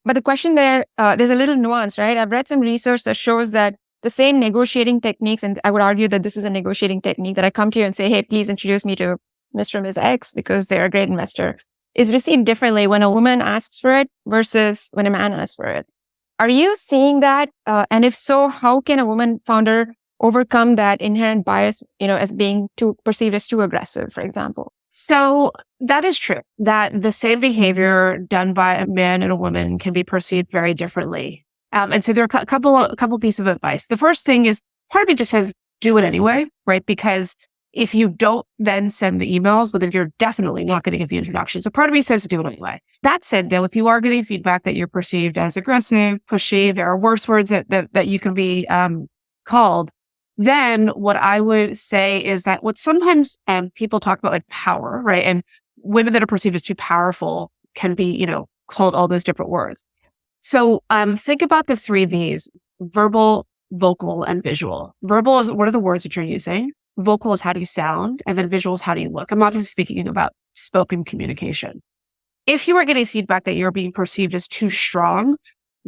But the question there, there's a little nuance, right? I've read some research that shows that the same negotiating techniques, and I would argue that this is a negotiating technique, that I come to you and say, hey, please introduce me to Mr. or Ms. X because they're a great investor, is received differently when a woman asks for it versus when a man asks for it. Are you seeing that? And if so, how can a woman founder overcome that inherent bias, as being perceived as too aggressive, for example? So that is true, that the same behavior done by a man and a woman can be perceived very differently. And so there are a couple pieces of advice. The first thing is, part of me just says, do it anyway, right? Because if you don't then send the emails, well, then you're definitely not going to get the introduction. So part of me says do it anyway. That said, though, if you are getting feedback that you're perceived as aggressive, pushy, there are worse words that you can be called, then what I would say is that what sometimes people talk about like power, right? And women that are perceived as too powerful can be, called all those different words. So think about the 3 V's: verbal, vocal, and visual. Verbal is what are the words that you're using? Vocal is how do you sound? And then visual is how do you look? I'm obviously speaking about spoken communication. If you are getting feedback that you're being perceived as too strong,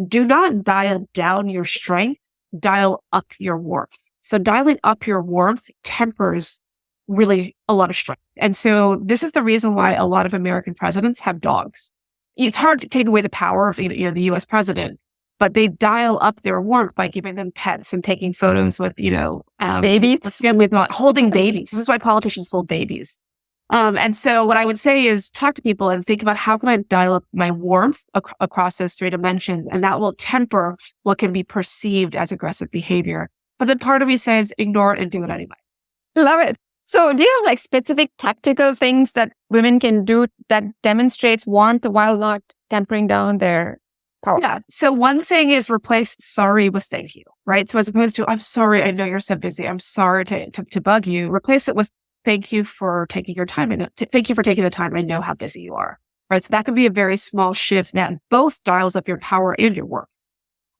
do not dial down your strength, dial up your warmth. So dialing up your warmth tempers really a lot of strength. And so this is the reason why a lot of American presidents have dogs. It's hard to take away the power of the US president, but they dial up their warmth by giving them pets and taking photos with, babies, with not holding babies. This is why politicians hold babies. And so what I would say is talk to people and think about how can I dial up my warmth across those 3 dimensions, and that will temper what can be perceived as aggressive behavior. But then part of me says ignore it and do it anyway. Love it. So do you have specific tactical things that women can do that demonstrates warmth while not tempering down their power? Yeah. So one thing is replace sorry with thank you, right? So as opposed to, I'm sorry, I know you're so busy, I'm sorry to bug you, replace it with thank you for taking your time. And thank you for taking the time. I know how busy you are, right? So that could be a very small shift that both dials up your power and your worth.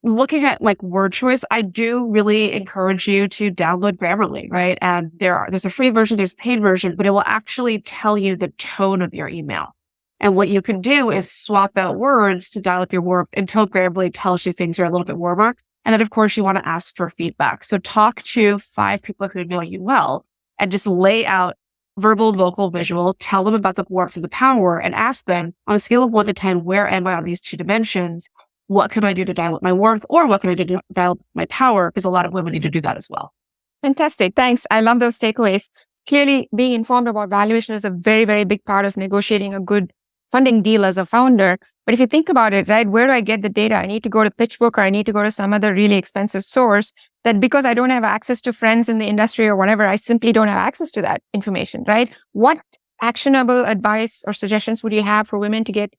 Looking at word choice, I do really encourage you to download Grammarly, right? And there's a free version, there's a paid version, but it will actually tell you the tone of your email. And what you can do is swap out words to dial up your warmth until Grammarly tells you things are a little bit warmer. And then of course you want to ask for feedback. So talk to 5 people who know you well and just lay out verbal, vocal, visual, tell them about the warmth and the power and ask them on a scale of 1 to 10, where am I on these 2 dimensions? What can I do to dial up my worth, or what can I do to dial up my power? Because a lot of women need to do that as well. Fantastic. Thanks. I love those takeaways. Clearly, being informed about valuation is a very, very big part of negotiating a good funding deal as a founder. But if you think about it, right, where do I get the data? I need to go to PitchBook or I need to go to some other really expensive source that because I don't have access to friends in the industry or whatever, I simply don't have access to that information, right? What actionable advice or suggestions would you have for women to get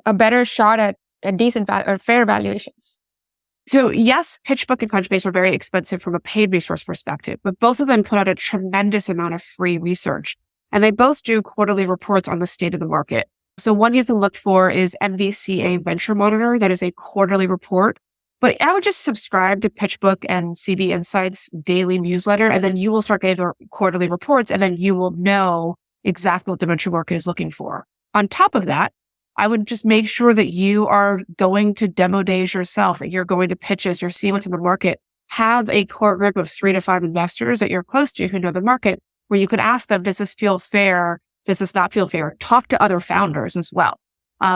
a better shot at decent or fair valuations? So yes, PitchBook and Crunchbase are very expensive from a paid resource perspective, but both of them put out a tremendous amount of free research. And they both do quarterly reports on the state of the market. So one you can look for is NVCA Venture Monitor. That is a quarterly report. But I would just subscribe to PitchBook and CB Insights daily newsletter, and then you will start getting the quarterly reports, and then you will know exactly what the venture market is looking for. On top of that, I would just make sure that you are going to demo days yourself, that you're going to pitches, you're seeing what's in the market. Have a core group of 3 to 5 investors that you're close to who know the market, where you could ask them, does this feel fair? Does this not feel fair? Talk to other founders as well,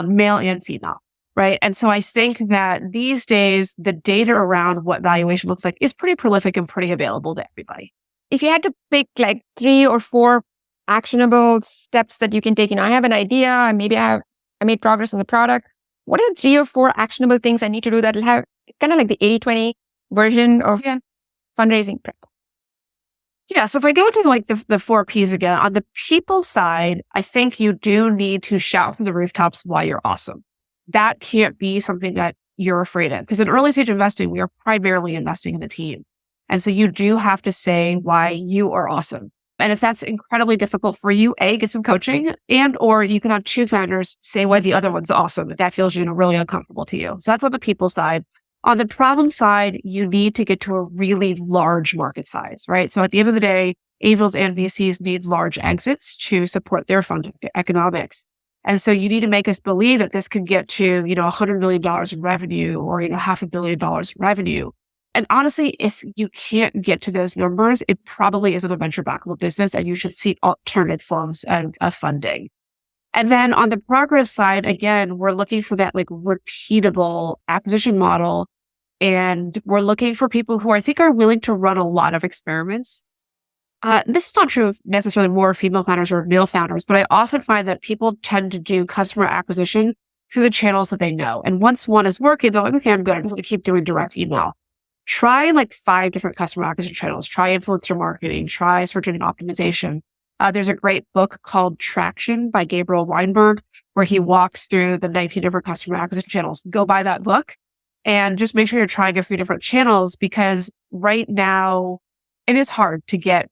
male and female, right? And so I think that these days, the data around what valuation looks like is pretty prolific and pretty available to everybody. If you had to pick 3 or 4 actionable steps that you can take, I have an idea, and maybe I made progress on the product. What are the 3 or 4 actionable things I need to do that will have kind of like the 80-20 version of fundraising prep? Yeah. So if I go to the 4 Ps again, on the people side, I think you do need to shout from the rooftops why you're awesome. That can't be something that you're afraid of, because in early stage investing, we are primarily investing in a team. And so you do have to say why you are awesome. And if that's incredibly difficult for you, get some coaching, or you can have 2 founders say why the other one's awesome if that feels, really uncomfortable to you. So that's on the people side. On the problem side, you need to get to a really large market size, right? So at the end of the day, angels and VCs need large exits to support their fund economics. And so you need to make us believe that this could get to, $100 million in revenue or, $500 million in revenue. And honestly, if you can't get to those numbers, it probably isn't a venture backable business and you should seek alternative forms of funding. And then on the progress side, again, we're looking for that like repeatable acquisition model. And we're looking for people who I think are willing to run a lot of experiments. This is not true of necessarily more female founders or male founders, but I often find that people tend to do customer acquisition through the channels that they know. And once one is working, they're like, okay, I'm good. I'm just going to keep doing direct email. Try like 5 different customer acquisition channels. Try influencer marketing. Try search engine optimization. There's a great book called Traction by Gabriel Weinberg, where he walks through the 19 different customer acquisition channels. Go buy that book and just make sure you're trying a few different channels, because right now it is hard to get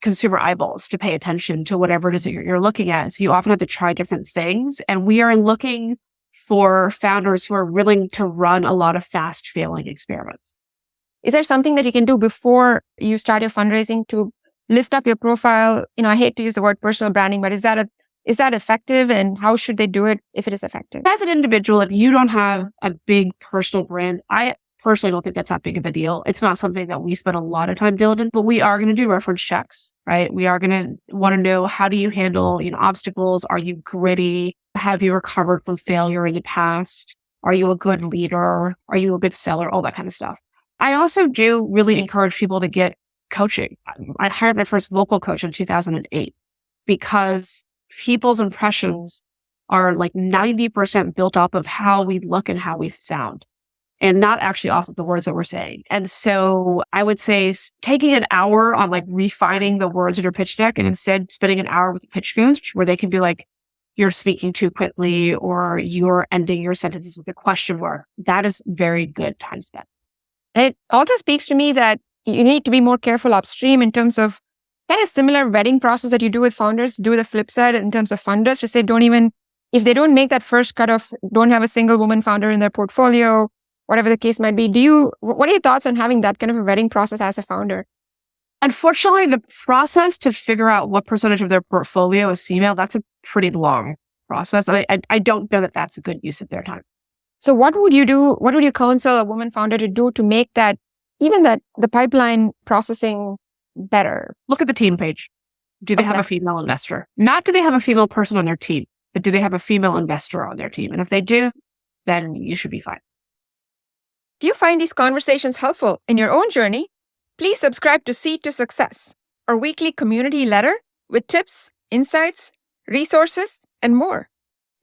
consumer eyeballs to pay attention to whatever it is that you're looking at. So you often have to try different things. And we are looking for founders who are willing to run a lot of fast failing experiments. Is there something that you can do before you start your fundraising to lift up your profile? I hate to use the word personal branding, but is that effective, and how should they do it if it is effective? As an individual, if you don't have a big personal brand, I personally don't think that's that big of a deal. It's not something that we spend a lot of time diligence, but we are going to do reference checks, right? We are going to want to know, how do you handle, obstacles? Are you gritty? Have you recovered from failure in the past? Are you a good leader? Are you a good seller? All that kind of stuff. I also do really encourage people to get coaching. I hired my first vocal coach in 2008 because people's impressions are like 90% built up of how we look and how we sound, and not actually off of the words that we're saying. And so I would say taking an hour on like refining the words in your pitch deck, and instead spending an hour with a pitch coach where they can be like, you're speaking too quickly, or you're ending your sentences with a question mark. That is very good time spent. It also speaks to me that you need to be more careful upstream in terms of kind of similar vetting process that you do with founders. Do the flip side in terms of funders. Just say, if they don't make that first cut off, don't have a single woman founder in their portfolio, whatever the case might be. What are your thoughts on having that kind of a vetting process as a founder? Unfortunately, the process to figure out what percentage of their portfolio is female, that's a pretty long process. And I don't know that that's a good use of their time. So what would you do? What would you counsel a woman founder to do to make that, even that the pipeline processing better? Look at the team page. Do they have a female investor? Not do they have a female person on their team, but do they have a female investor on their team? And if they do, then you should be fine. If you find these conversations helpful in your own journey, please subscribe to Seed to Success, our weekly community letter with tips, insights, resources, and more.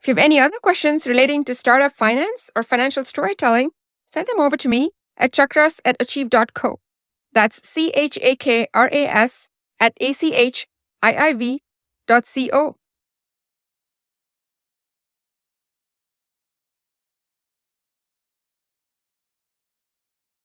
If you have any other questions relating to startup finance or financial storytelling, send them over to me at chakras@achieve.co. That's CHAKRAS@ACHIIV.co.